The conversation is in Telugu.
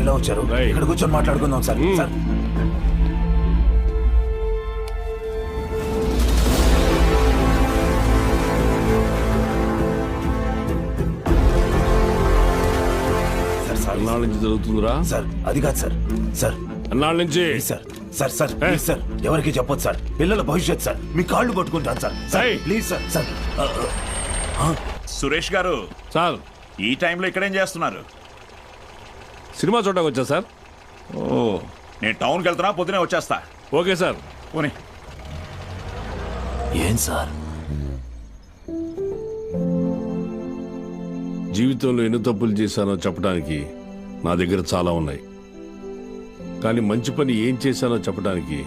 ఇలా వచ్చారు? ఇక్కడ కూర్చొని మాట్లాడుకుందాం సార్. సార్ ఎన్నాళ్ళ నుంచి జరుగుతుందిరా? సార్ అది కాదు సార్. సార్ ఎన్నాళ్ళ నుంచి? Sir sir sir please sir, ఎవరికి చెప్పొద్దు సార్. పిల్లల భవిష్యత్ సార్, మీ కాళ్ళు పట్టుకుంటాను sir. Sir please sir. Sir Suresh గారు సార్, ఈ టైంలో ఇక్కడేం చేస్తున్నారు? సినిమా చూడడానికి వచ్చా సార్. ఓ, నేను టౌన్కి వెళ్తున్నా, పొద్దునే వచ్చేస్తా. Okay sir. పోనీ. ఏం సార్? జీవితంలో ఎన్ని తప్పులు చేశానో చెప్పడానికి నా దగ్గర చాలా ఉన్నాయి, కానీ మంచి పని ఏం చేశానో చెప్పడానికి